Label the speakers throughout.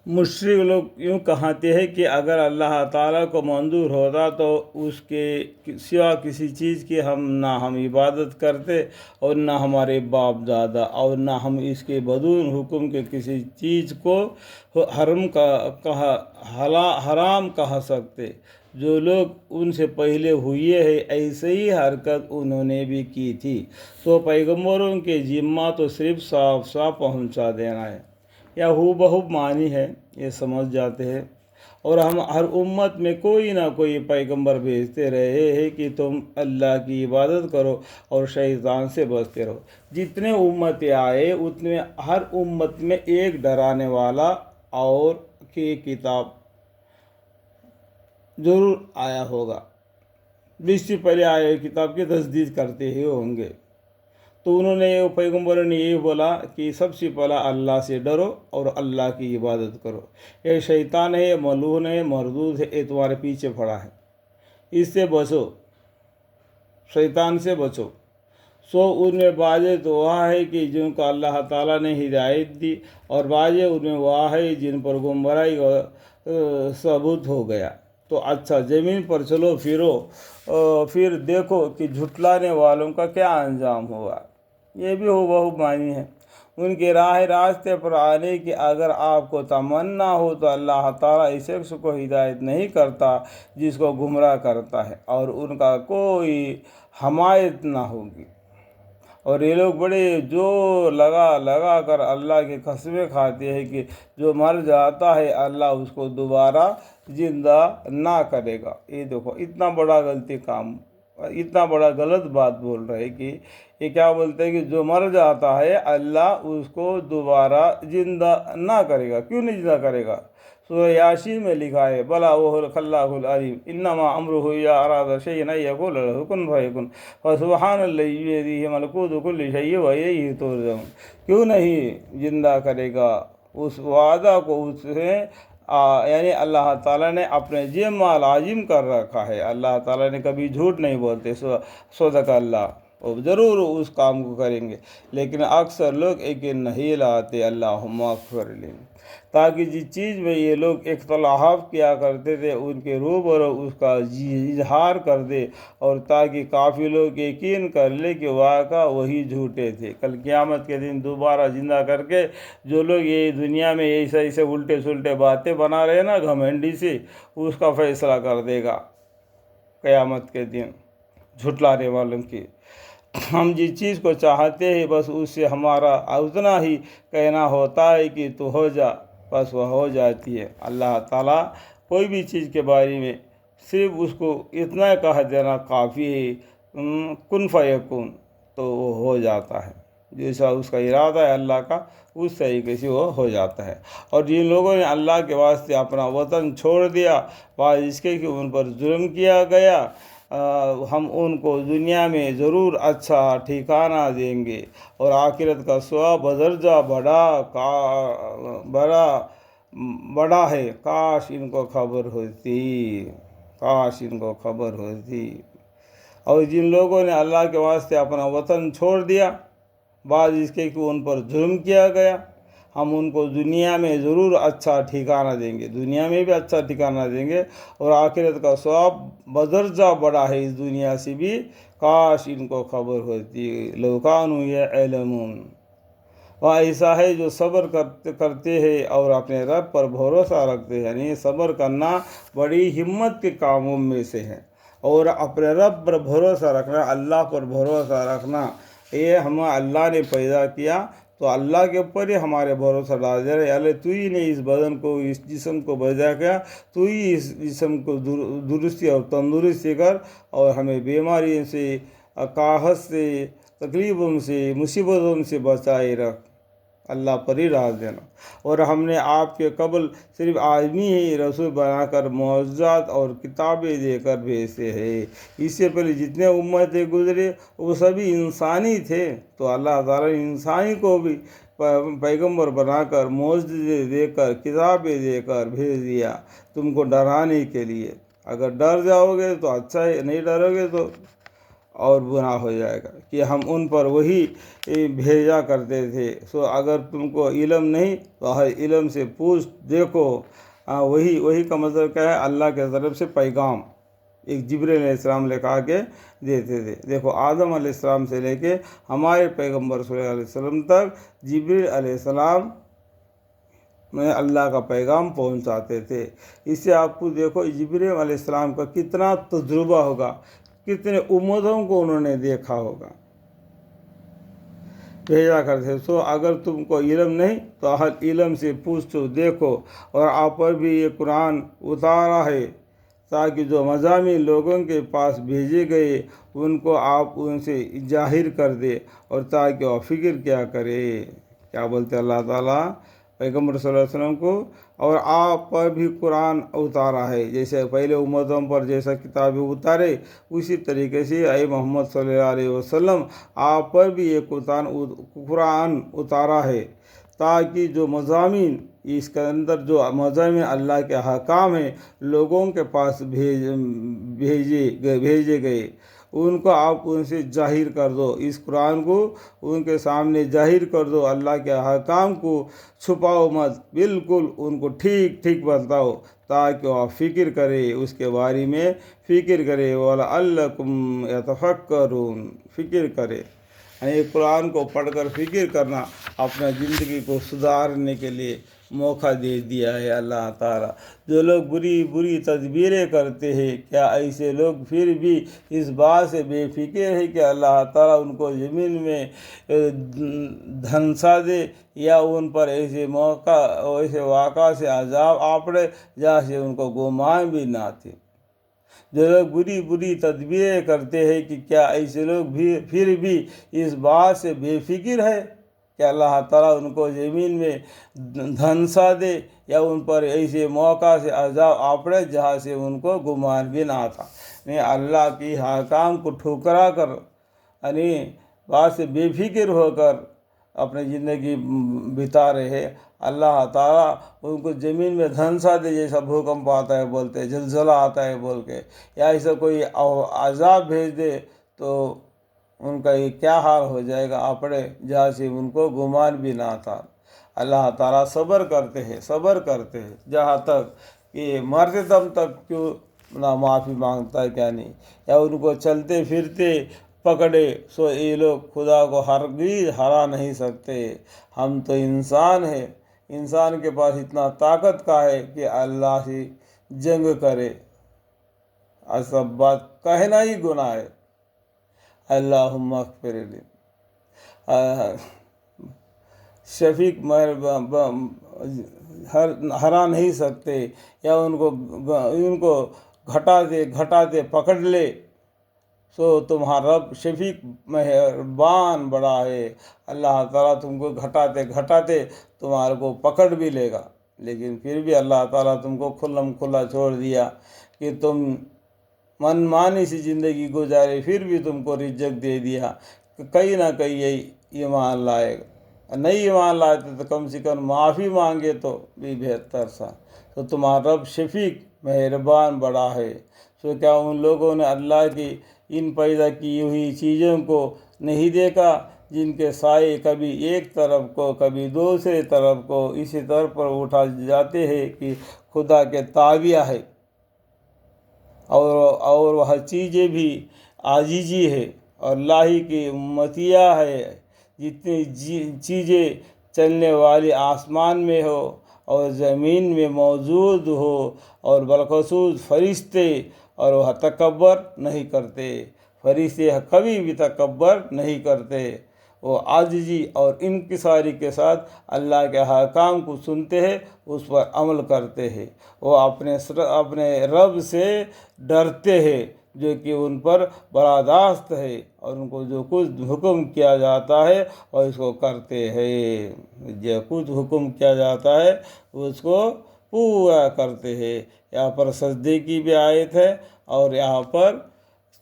Speaker 1: मुशरिक लोग यूँ कहते हैं कि अगर अल्लाह ताला को मंजूर होता तो उसके सिवा किसी चीज़ की हम इबादत करते और ना हमारे बाप दादा और ना हम इसके बदून हुक्म के किसी चीज़ को हराम कह सकते। जो लोग उनसे पहले हुए हैं ऐसे ही हरकत उन्होंने भी की थी। तो पैगंबरों के जिम्मा तो सिर्फ साफ साफ पहुंचा देना है या हूबहू मानी है, ये समझ जाते हैं। और हम हर उम्मत में कोई ना कोई पैगंबर भेजते रहे हैं कि तुम अल्लाह की इबादत करो और शैतान से बचते रहो। जितने उम्मतें आए उतने हर उम्मत में एक डराने वाला और की किताब ज़रूर आया होगा। जिससे पहले आए किताब की तस्दीक करते ही होंगे। तो पैगम्बरों ने ये बोला कि सबसे पहला अल्लाह से डरो और अल्लाह की इबादत करो। ये शैतान है, ये मलून है, मरदूद है, ये तुम्हारे पीछे पड़ा है, इससे बचो, शैतान से बचो। उनमें बाजे तो वह है कि जिनको अल्लाह ताला ने हिदायत दी और बाजे उनमें वह है जिन पर गुमराही सबूत हो गया। तो अच्छा, ज़मीन पर चलो फिरो, फिर देखो कि झुटलाने वालों का क्या अंजाम हुआ। ये भी हुबहू मानी है। उनके रास्ते पर आने की अगर आपको तमन्ना हो तो अल्लाह ताला इस शख्स को हिदायत नहीं करता जिसको गुमराह करता है और उनका कोई हमायत ना होगी। और ये लोग बड़े जो लगा कर अल्लाह की कसमें खाते हैं कि जो मर जाता है अल्लाह उसको दोबारा जिंदा ना करेगा। ये देखो, इतना बड़ा गलती काम, इतना बड़ा गलत बात बोल रहे हैं कि ये क्या बोलते हैं कि जो मर जाता है अल्लाह उसको दोबारा जिंदा ना करेगा। क्यों नहीं जिंदा करेगा? सूरह यासीन में लिखा है, बला वहुल खल्लाकुल अलीम इन्नमा अम्रुहु इज़ा अरादा शैअन अन यक़ूल लहु कुन फयकुन फसुब्हानल्लज़ी बियदिही मलकूतु कुल्लि शैइन व इलैहि तुरजऊन। क्यों नहीं जिंदा करेगा? उस वादा को उसने यानी अल्लाह ताला ने अपने जिम्मा लाजिम कर रखा है। अल्लाह ताला ने कभी झूठ नहीं बोलते। सदक अल्लाह, वो ज़रूर उस काम को करेंगे। लेकिन अक्सर लोग यकीन नहीं लाते। अल्लाहुम्मा अग़फ़िर ली, ताकि जिस चीज़ में ये लोग इख्तलाफ किया करते थे उनके रूबरू उसका इजहार कर दे और ताकि काफ़ी लोग यकीन कर ले कि वाक़ा वही झूठे थे। कल क़यामत के दिन दोबारा ज़िंदा करके जो लोग ये दुनिया में ऐसे उल्टे सुलटे बातें बना रहे हैं ना घमंडी से, उसका फ़ैसला कर देगा क़यामत के दिन झुटलाने वालों की। हम जिस चीज़ को चाहते हैं बस उससे हमारा उतना ही कहना होता है कि तो हो जा, बस वह हो जाती है। अल्लाह ताला कोई भी चीज़ के बारे में सिर्फ उसको इतना कह देना काफ़ी है, कुन फयकुन, तो वो हो जाता है। जैसा उसका इरादा है अल्लाह का उस तरीके से वो हो जाता है। और जिन लोगों ने अल्लाह के वास्ते अपना वतन छोड़ दिया बाद इसके कि उन पर जुल्म किया गया, हम उनको दुनिया में ज़रूर अच्छा ठिकाना देंगे और आखिरत का सवाब बदर्जा बड़ा है। काश इनको खबर होती, काश इनको खबर होती। और जिन लोगों ने अल्लाह के वास्ते अपना वतन छोड़ दिया बाद इसके कि उन पर जुल्म किया गया, हम उनको दुनिया में ज़रूर अच्छा ठिकाना देंगे, दुनिया में भी अच्छा ठिकाना देंगे और आखिरत का सवाब बदर्जा बड़ा है इस दुनिया से भी। काश इनको खबर होती, लौ कानू यअलमून। वह ऐसा है जो सब्र करते हैं और अपने रब पर भरोसा रखते हैं। यानी सब्र करना बड़ी हिम्मत के कामों में से है और अपने रब पर भरोसा रखना, अल्लाह पर भरोसा रखना। ये हमें अल्लाह ने पैदा किया तो अल्लाह के ऊपर ही हमारे भरोसा डाल दे रहे। अल्लाह तू ही ने इस बदन को, इस जिस्म को पैदा किया, तू ही इस जिस्म को दुरुस्ती और तंदुरुस्ती कर और हमें बीमारी से, काहत से, तकलीफ़ों से, मुसीबतों से बचाए रख। अल्लाह पर ही डाल देना। और हमने आपके कबल सिर्फ आदमी ही रसूल बनाकर मुअज्जज़ात और किताबें देकर भेजे हैं। इससे पहले जितने उम्मतें गुजरे वो सभी इंसानी थे, तो अल्लाह ताला ने इंसानी को भी पैगंबर बनाकर मुअज्जज़े देकर किताबें देकर भेज दिया तुमको डराने के लिए। अगर डर जाओगे तो अच्छा है, नहीं डरोगे तो اور گناہ ہو جائے گا کہ ہم ان پر وہی بھیجا کرتے تھے۔ سو اگر تم کو علم نہیں تو علم سے پوچھ دیکھو۔ وہی کا مطلب کیا ہے؟ اللہ کے طرف سے پیغام ایک جبریل علیہ السلام لے کے کے دیتے تھے۔ دیکھو آدم علیہ السلام سے لے کے ہمارے پیغمبر صلی اللہ علیہ وسلم تک جبریل علیہ السلام میں اللہ کا پیغام پہنچاتے تھے۔ اس سے آپ کو دیکھو جبریل علیہ السلام کا کتنا تجربہ ہوگا، کتنے امتوں کو انہوں نے دیکھا ہوگا، بھیجا کرتے۔ سو اگر تم کو علم نہیں تو اہل علم سے پوچھو دیکھو۔ اور آپ پر بھی یہ قرآن اتارا ہے تاکہ جو مضامین لوگوں کے پاس بھیجے گئے ان کو آپ ان سے ظاہر کر دے، اور تاکہ وہ فکر کیا کرے۔ کیا بولتے اللہ تعالیٰ پیغمبر صلی اللہ علیہ وسلم کو؟ اور آپ پر بھی قرآن اتارا ہے، جیسے پہلے امتوں پر جیسا کتابیں اتارے اسی طریقے سے اے محمد صلی اللہ علیہ وسلم آپ پر بھی یہ قرآن اتارا ہے، تاکہ جو مضامین اس کے اندر جو مضامین اللہ کے احکام ہیں لوگوں کے پاس بھیجے گئے ان کو آپ ان سے ظاہر کر دو۔ اس قرآن کو ان کے سامنے ظاہر کر دو، اللہ کے احکام کو چھپاؤ مت، بالکل ان کو ٹھیک ٹھیک بتاؤ تاکہ وہ فکر کرے، اس کے بارے میں فکر کرے۔ وَلَعَلَّكُمْ يَتَفَكَّرُونَ، فکر کرے، یعنی قرآن کو پڑھ کر فکر کرنا اپنا زندگی کو سدھارنے کے لیے موقع دے دیا ہے اللہ تعالیٰ۔ جو لوگ بری تدبیریں کرتے ہیں، کیا ایسے لوگ پھر بھی اس بات سے بے فکر ہے کہ اللہ تعالیٰ ان کو زمین میں دھنسا دے، یا ان پر ایسے واقعہ سے عذاب آپڑے جہاں سے ان کو گمان بھی نہ تھے۔ جو لوگ بری تدبیریں کرتے ہیں کہ کیا ایسے لوگ بھی پھر بھی اس بات سے بے فکر ہے کہ اللہ تعالیٰ ان کو زمین میں دھنسا دے، یا ان پر ایسے موقع سے عذاب آپڑے جہاں سے ان کو گمان بھی نہ تھا۔ یعنی اللہ کی حکام کو ٹھکرا کر، یعنی بات سے بے فکر ہو کر اپنی زندگی بتا رہے، اللہ تعالیٰ ان کو زمین میں دھنسا دے، جیسا بھوکمپ آتا ہے بولتے، زلزلہ آتا ہے بول کے، یا ایسا کوئی عذاب بھیج دے تو ان کا یہ کیا حال ہو جائے گا آپڑے جہاں سے ان کو گمان بھی نہ تھا۔ اللہ تعالیٰ صبر کرتے ہیں جہاں تک کہ مرتے دم تک کیوں نہ معافی مانگتا ہے کیا نہیں، یا ان کو چلتے پھرتے پکڑے سو یہ لوگ خدا کو ہرگز ہرا نہیں سکتے۔ ہم تو انسان ہیں، انسان کے پاس اتنا طاقت کا ہے کہ اللہ سے جنگ کرے، ایسا بات کہنا ہی گناہ ہے۔ اللہم اغفر لی، شفیق ہرا نہیں سکتے، یا ان کو گھٹاتے پکڑ لے سو تمہارا رب شفیق مہربان بڑا ہے۔ اللہ تعالیٰ تم کو گھٹاتے تمہارے کو پکڑ بھی لے گا، لیکن پھر بھی اللہ تعالیٰ تم کو کھلم کھلا چھوڑ دیا کہ تم من مانی سی زندگی گزارے، پھر بھی تم کو رزق دے دیا کہ کہیں نہ کہیں ایمان لائے گا۔ نہیں ایمان لاتے تو کم سے کم معافی مانگے تو بھی بہتر سا۔ تو تمہارا رب شفیق مہربان بڑا ہے۔ سو کیا ان لوگوں نے اللہ کی ان پیدا کی ہوئی چیزوں کو نہیں دیکھا جن کے سائے کبھی ایک طرف کو کبھی دوسرے طرف کو اسی طرح پر اٹھا جاتے ہیں کہ خدا کے تابع ہے، اور وہ چیزیں بھی عاجزی ہے اور اللہ ہی کی امتیہ ہے۔ جتنی چیزیں چلنے والی آسمان میں ہو اور زمین میں موجود ہو، اور بالخصوص فرشتے، اور وہ تکبر نہیں کرتے، فرشتے کبھی بھی تکبر نہیں کرتے، وہ عاجزی اور انکساری کے ساتھ اللہ کے احکام کو سنتے ہیں، اس پر عمل کرتے ہیں۔ وہ اپنے رب سے ڈرتے ہیں جو کہ ان پر برادست ہے، اور ان کو جو کچھ حکم کیا جاتا ہے اور اس کو کرتے ہیں، جو کچھ حکم کیا جاتا ہے اس کو پورا کرتے ہیں۔ یہاں پر سجدے کی بھی آیت ہے، اور یہاں پر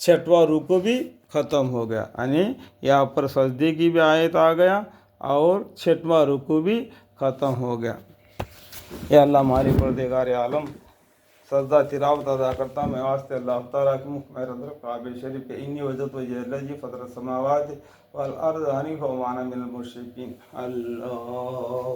Speaker 1: 6واں رکوع بھی ختم ہو گیا، یعنی یہاں پر سجدے کی بھی آیت آ گیا اور 6واں رکوع بھی ختم ہو گیا۔ یا اللہ ہمارے پروردگار عالم سجدہ تلاوت ادا کرتا ہوں میں واسطے اللہ تعالیٰ کے محکمہ رضا کعبہ شریف کے انی وجہت وجہ الذی فطر السماوات والارض حنیفا وما انا من المشرکین اللہ